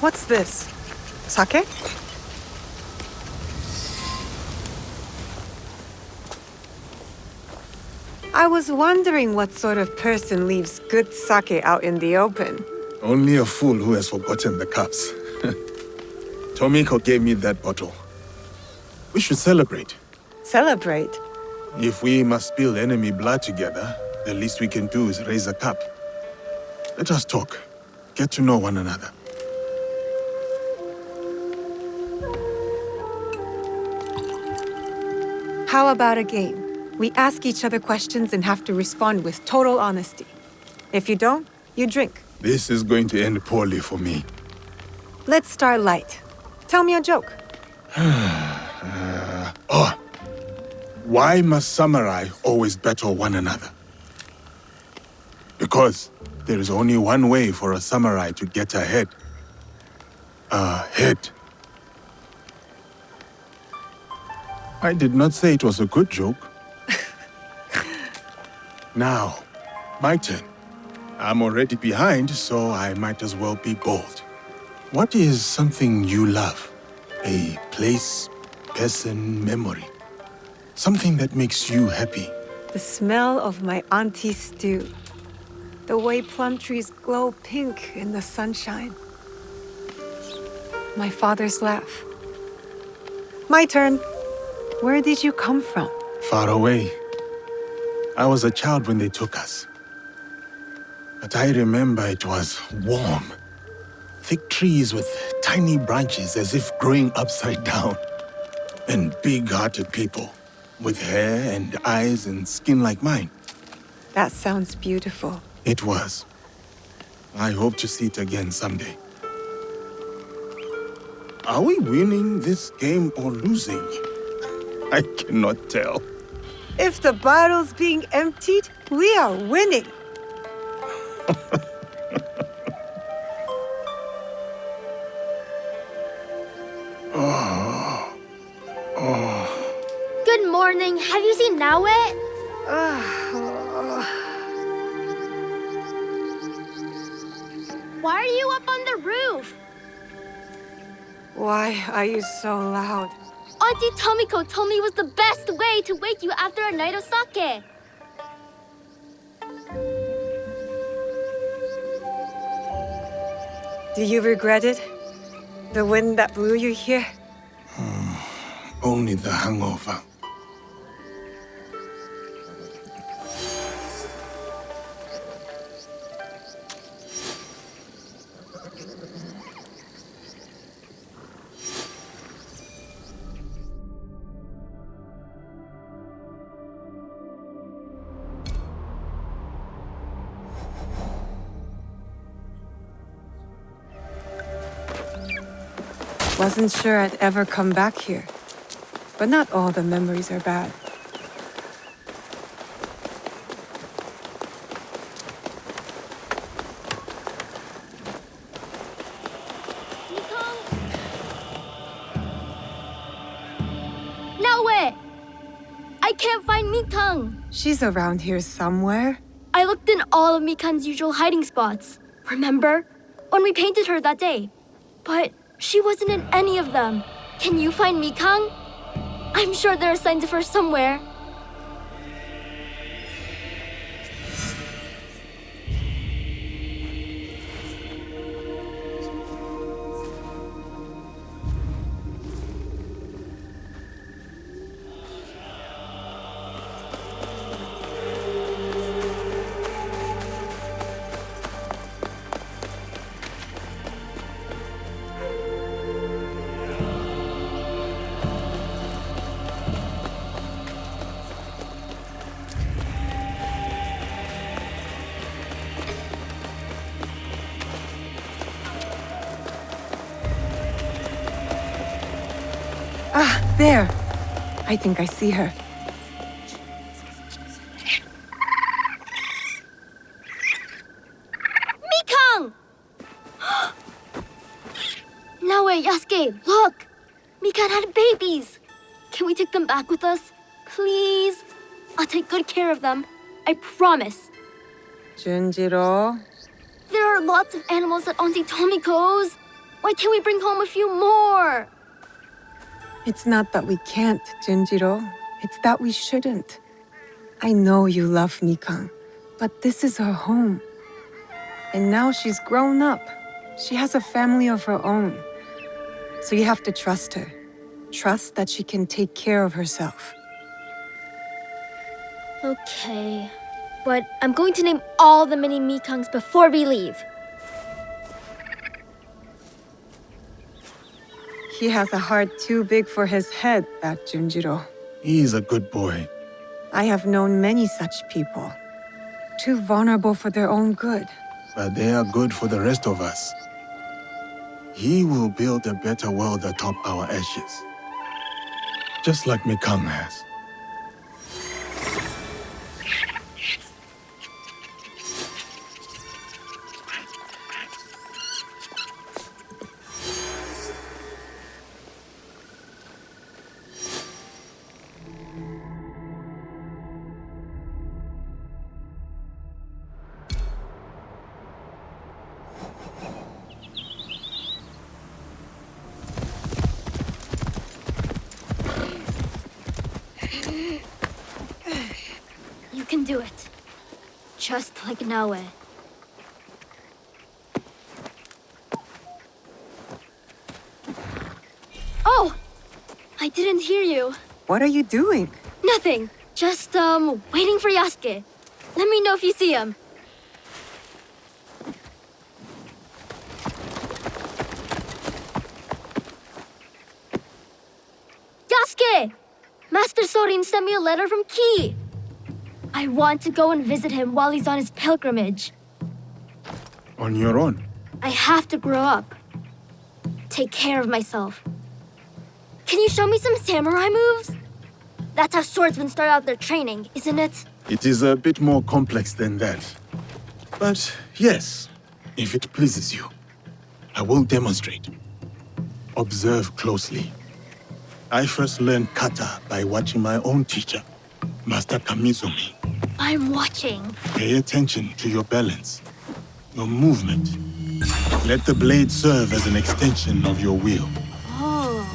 What's this? Sake? I was wondering what sort of person leaves good sake out in the open. Only a fool who has forgotten the cups. Tomiko gave me that bottle. We should celebrate. Celebrate? If we must spill enemy blood together, the least we can do is raise a cup. Let us talk. Get to know one another. How about a game? We ask each other questions and have to respond with total honesty. If you don't, you drink. This is going to end poorly for me. Let's start light. Tell me a joke. Why must samurai always battle one another? Because there is only one way for a samurai to get ahead. Ahead. I did not say it was a good joke. Now, my turn. I'm already behind, so I might as well be bold. What is something you love? A place, person, memory. Something that makes you happy. The smell of my auntie's stew. The way plum trees glow pink in the sunshine. My father's laugh. My turn. Where did you come from? Far away. I was a child when they took us. But I remember it was warm. Thick trees with tiny branches as if growing upside down. And big-hearted people with hair and eyes and skin like mine. That sounds beautiful. It was. I hope to see it again someday. Are we winning this game or losing? I cannot tell. If the bottle's being emptied, we are winning. Good morning. Have you seen Naoe? Why are you up on the roof? Why are you so loud? Auntie Tomiko told me it was the best way to wake you after a night of sake. Do you regret it? The wind that blew you here? Only the hangover. Wasn't sure I'd ever come back here. But not all the memories are bad. Naoe! I can't find Mikang. She's around here somewhere. I looked in all of Mikan's usual hiding spots. Remember? When we painted her that day. But she wasn't in any of them. Can you find Mikang? I'm sure there are signs of her somewhere. Ah, there. I think I see her. Mikang! Naoe, Yasuke, look! Mikan had babies! Can we take them back with us? Please? I'll take good care of them. I promise. Junjiro. There are lots of animals at Auntie Tomiko's. Why can't we bring home a few more? It's not that we can't, Junjiro. It's that we shouldn't. I know you love Mikang, but this is her home. And now she's grown up. She has a family of her own. So you have to trust her. Trust that she can take care of herself. Okay, but I'm going to name all the mini Mikangs before we leave. He has a heart too big for his head, that Junjiro. He's a good boy. I have known many such people. Too vulnerable for their own good. But they are good for the rest of us. He will build a better world atop our ashes. Just like Mikang has. You can do it. Just like Naoe. Oh! I didn't hear you. What are you doing? Nothing. Just, waiting for Yasuke. Let me know if you see him. Yasuke! Master Sorin sent me a letter from Ki. I want to go and visit him while he's on his pilgrimage. On your own. I have to grow up. Take care of myself. Can you show me some samurai moves? That's how swordsmen start out their training, isn't it? It is a bit more complex than that. But yes, if it pleases you, I will demonstrate. Observe closely. I first learned kata by watching my own teacher, Master Kamizumi. I'm watching. Pay attention to your balance, your movement. Let the blade serve as an extension of your wheel. Oh.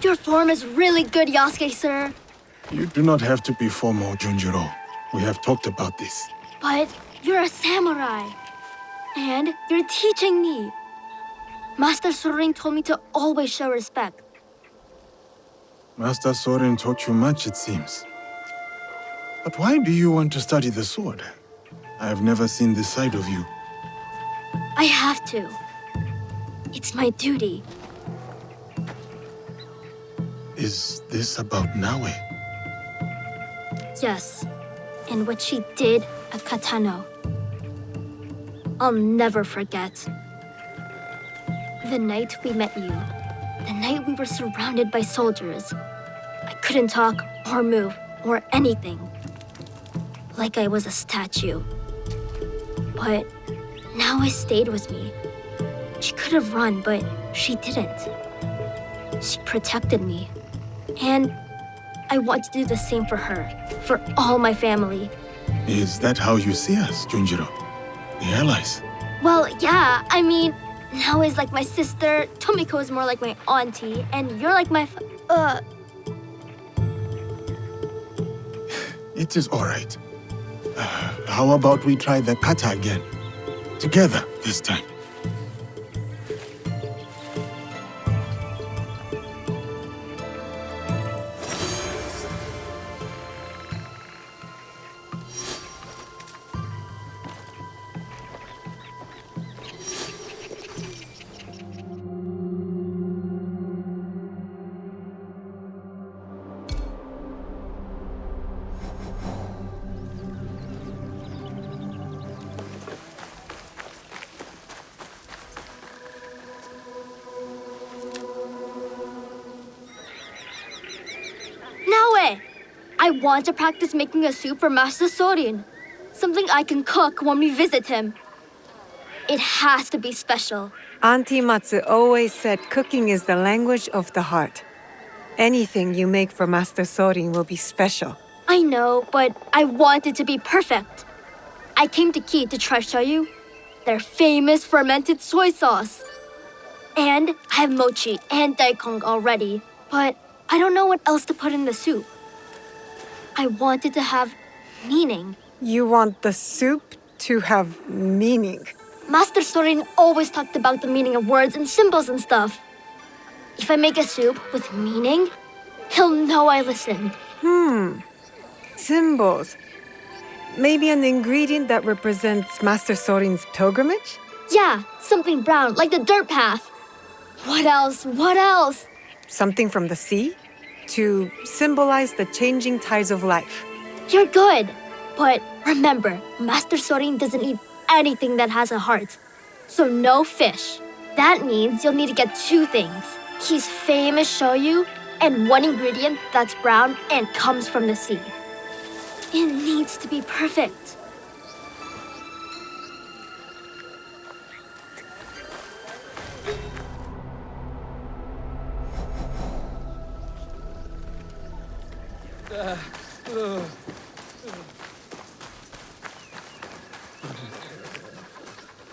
Your form is really good, Yasuke, sir. You do not have to be formal, Junjiro. We have talked about this. But you're a samurai. And you're teaching me. Master Sorin told me to always show respect. Master Sorin taught you much, it seems. But why do you want to study the sword? I have never seen this side of you. I have to. It's my duty. Is this about Naoe? Yes, and what she did at Katano. I'll never forget. The night we met you, the night we were surrounded by soldiers. I couldn't talk or move or anything. Like I was a statue. But Naoe stayed with me. She could have run, but she didn't. She protected me. And I want to do the same for her, for all my family. Is that how you see us, Junjiro? The allies? Well, yeah, I mean, Naoe is like my sister, Tomiko is more like my auntie, and you're like my It is all right. How about we try the kata again? Together this time. I want to practice making a soup for Master Sorin. Something I can cook when we visit him. It has to be special. Auntie Matsu always said cooking is the language of the heart. Anything you make for Master Sorin will be special. I know, but I want it to be perfect. I came to Ki to try shoyu, their famous fermented soy sauce. And I have mochi and daikon already, but I don't know what else to put in the soup. I want it to have meaning. You want the soup to have meaning. Master Sorin always talked about the meaning of words and symbols and stuff. If I make a soup with meaning, he'll know I listened. Symbols. Maybe an ingredient that represents Master Sorin's pilgrimage? Yeah, something brown, like the dirt path. What else? What else? Something from the sea? To symbolize the changing tides of life. You're good. But remember, Master Sorin doesn't eat anything that has a heart. So no fish. That means you'll need to get two things. His famous shoyu and one ingredient that's brown and comes from the sea. It needs to be perfect.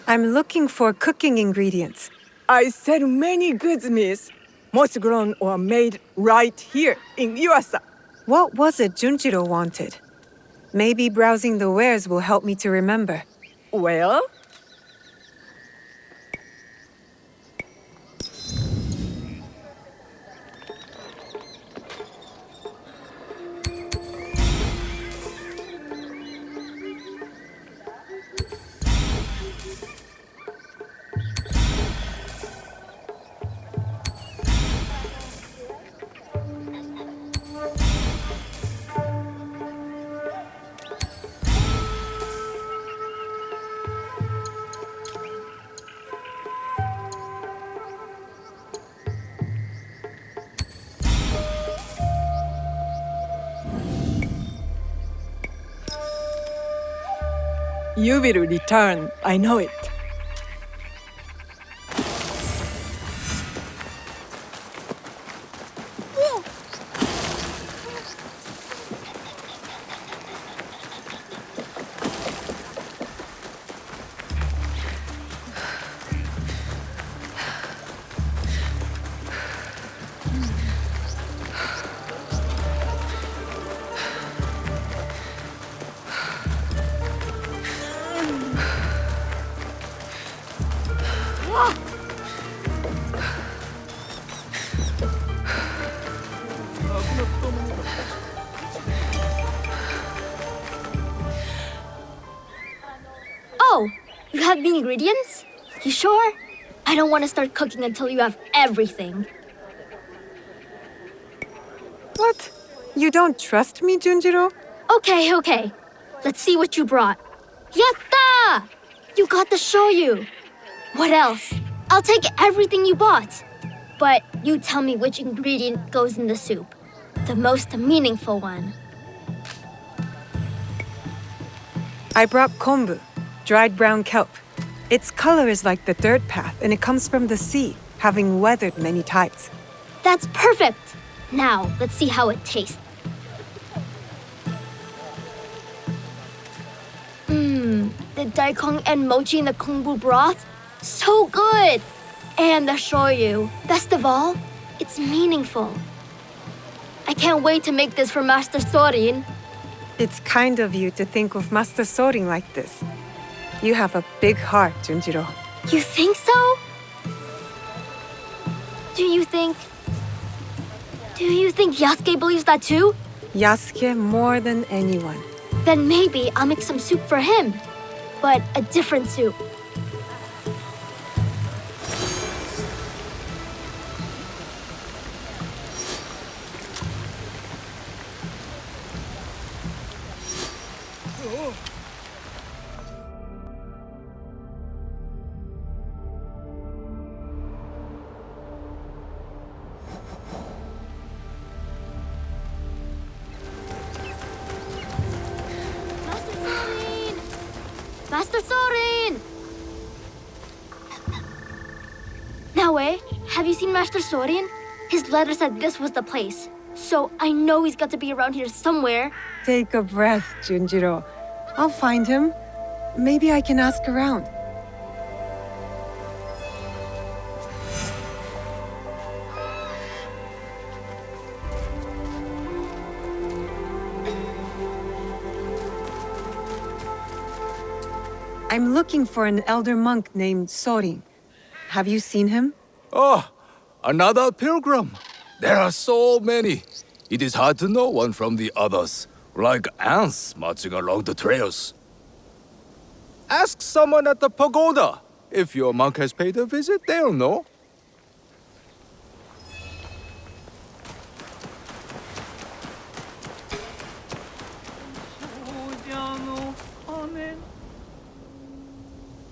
I'm looking for cooking ingredients. I sell many goods, miss. Most grown or made right here in Yuasa. What was it Junjiro wanted? Maybe browsing the wares will help me to remember. Well, you will return. I know it. Oh, you have the ingredients? You sure? I don't want to start cooking until you have everything. What? You don't trust me, Junjiro? Okay. Let's see what you brought. Yatta! You got the shoyu. What else? I'll take everything you bought. But you tell me which ingredient goes in the soup. The most meaningful one. I brought kombu, dried brown kelp. Its color is like the dirt path, and it comes from the sea, having weathered many tides. That's perfect. Now, let's see how it tastes. The daikon and mochi in the kombu broth? So good! And the shoyu. Best of all, it's meaningful. I can't wait to make this for Master Sorin. It's kind of you to think of Master Sorin like this. You have a big heart, Junjiro. You think so? Do you think Yasuke believes that too? Yasuke more than anyone. Then maybe I'll make some soup for him. But a different soup. you seen Master Sorin? His letter said this was the place. So I know he's got to be around here somewhere. Take a breath, Junjiro. I'll find him. Maybe I can ask around. I'm looking for an elder monk named Sorin. Have you seen him? Oh, another pilgrim. There are so many. It is hard to know one from the others, like ants marching along the trails. Ask someone at the pagoda. If your monk has paid a visit, they'll know.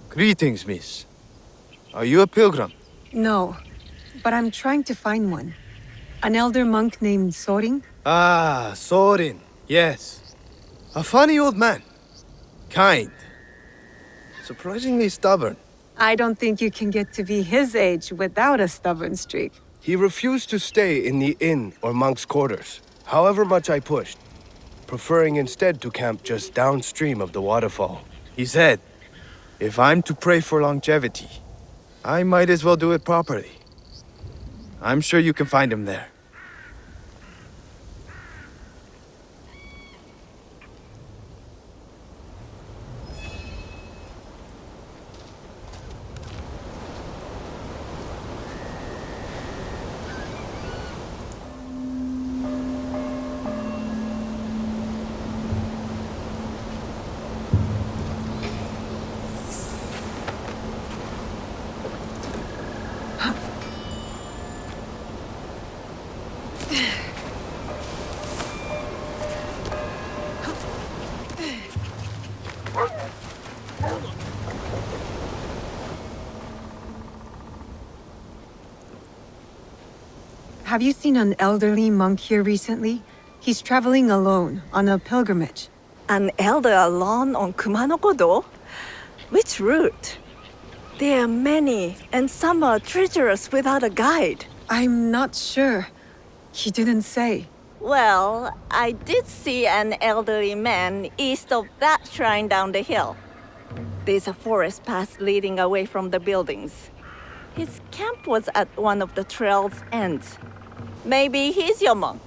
Greetings, miss. Are you a pilgrim? No, but I'm trying to find one. An elder monk named Sorin? Ah, Sorin. Yes. A funny old man. Kind. Surprisingly stubborn. I don't think you can get to be his age without a stubborn streak. He refused to stay in the inn or monk's quarters, however much I pushed, preferring instead to camp just downstream of the waterfall. He said, if I'm to pray for longevity, I might as well do it properly. I'm sure you can find him there. Have you seen an elderly monk here recently? He's traveling alone on a pilgrimage. An elder alone on Kumanoko-do? Which route? There are many, and some are treacherous without a guide. I'm not sure. He didn't say. Well, I did see an elderly man east of that shrine down the hill. There's a forest path leading away from the buildings. His camp was at one of the trail's ends. Maybe he's your monk.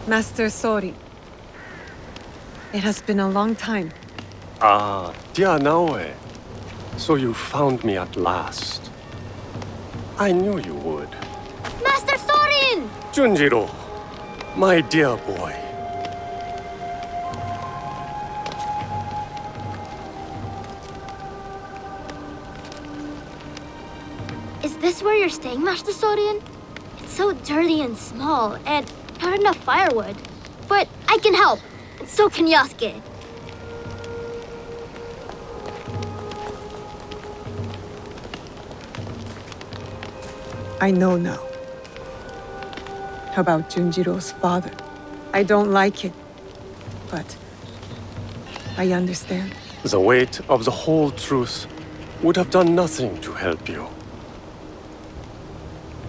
Master Sorin. It has been a long time. Ah, dear Naoe. So you found me at last. I knew you would. Master Sorin! Junjiro, my dear boy. Is this where you're staying, Master Sorin? It's so dirty and small, and not enough firewood. But I can help, and so can Yasuke. I know now. About Junjiro's father. I don't like it, but I understand. The weight of the whole truth would have done nothing to help you.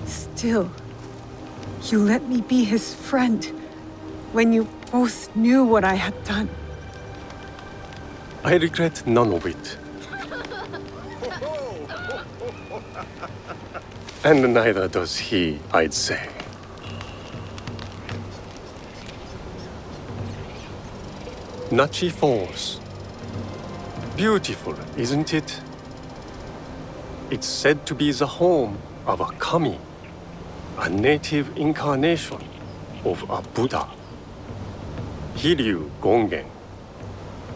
Still, you let me be his friend. when you both knew what I had done. I regret none of it. And neither does he, I'd say. Nachi Falls. Beautiful, isn't it? It's said to be the home of a kami, a native incarnation of a Buddha. Hiryu Gongen.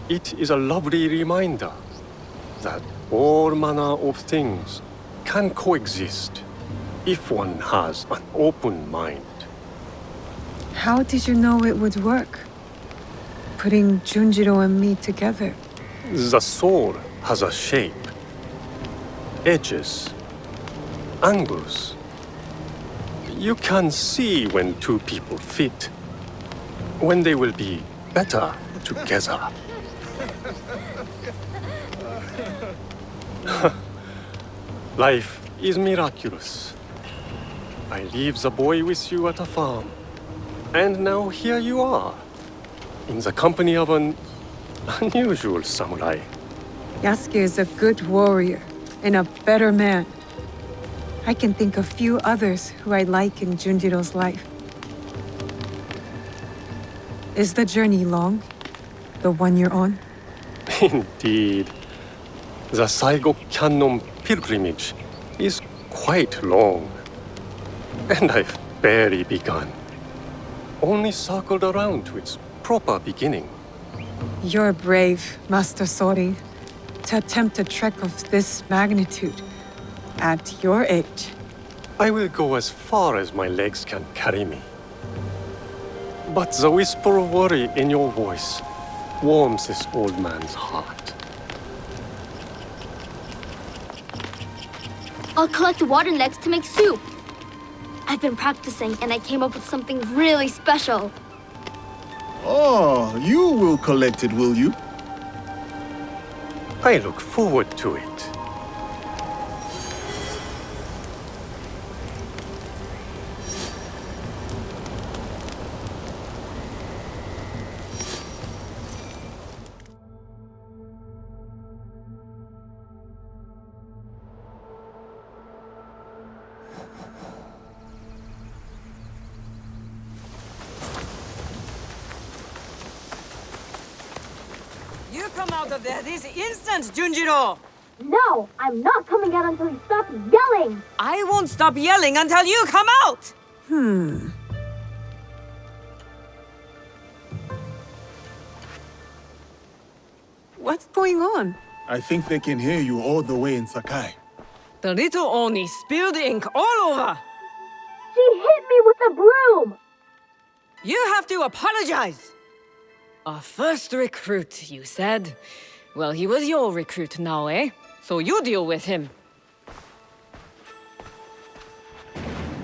It is a lovely reminder that all manner of things can coexist if one has an open mind. How did you know it would work? Putting Junjiro and me together. The soul has a shape, edges, angles. You can see when two people fit, when they will be better together. Life is miraculous. I leave the boy with you at a farm, and now here you are, in the company of an unusual samurai. Yasuke is a good warrior and a better man. I can think of few others who I like in Junjiro's life. Is the journey long? The one you're on? Indeed. The Saigo Canon pilgrimage is quite long. And I've barely begun. Only circled around to its proper beginning. You're brave, Master Sorin, to attempt a trek of this magnitude at your age. I will go as far as my legs can carry me. But the whisper of worry in your voice warms this old man's heart. I'll collect water next to make soup. I've been practicing and I came up with something really special. Oh, you will collect it, will you? I look forward to it. You come out of there this instant, Junjiro! No, I'm not coming out until you stop yelling. I won't stop yelling until you come out! What's going on? I think they can hear you all the way in Sakai. The little Oni spilled ink all over! She hit me with a broom. You have to apologize! Our first recruit, you said? Well, he was your recruit now, eh? So you deal with him.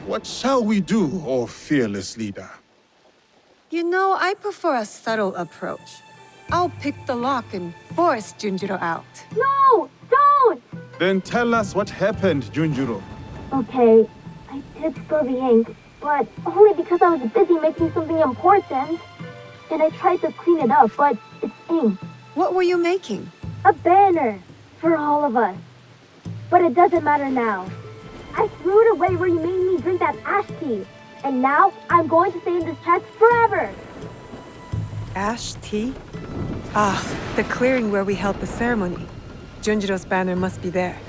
What shall we do, O fearless leader? You know, I prefer a subtle approach. I'll pick the lock and force Junjiro out. No, don't. Then tell us what happened, Junjiro. Okay, I did spill the ink, but only because I was busy making something important. And I tried to clean it up, but it's ink. What were you making? A banner for all of us. But it doesn't matter now. I threw it away where you made me drink that ash tea. And now I'm going to stay in this chest forever. Ash tea? Ah, the clearing where we held the ceremony. Junjiro's banner must be there.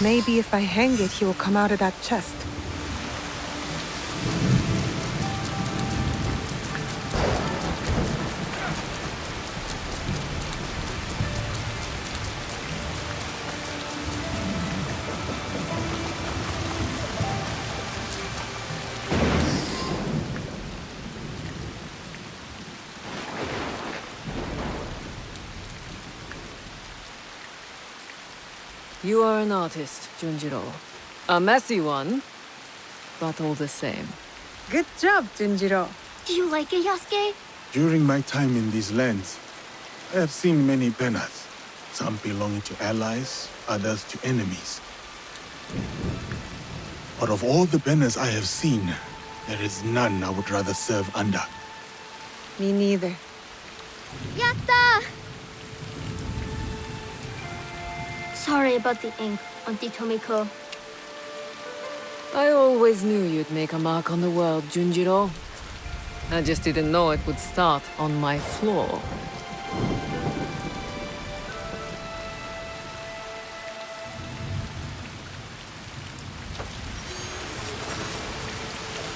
Maybe if I hang it, he will come out of that chest. You are an artist, Junjiro. A messy one, but all the same. Good job, Junjiro. Do you like it, Yasuke? During my time in these lands, I have seen many banners. Some belonging to allies, others to enemies. But of all the banners I have seen, there is none I would rather serve under. Me neither. Yatta! Sorry about the ink, Auntie Tomiko. I always knew you'd make a mark on the world, Junjiro. I just didn't know it would start on my floor.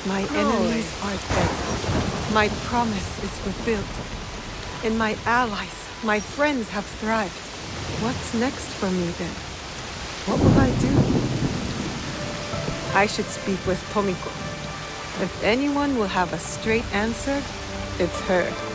My enemies are dead. My promise is fulfilled. And my allies, my friends have thrived. What's next for me then? What will I do? I should speak with Tomiko. If anyone will have a straight answer, it's her.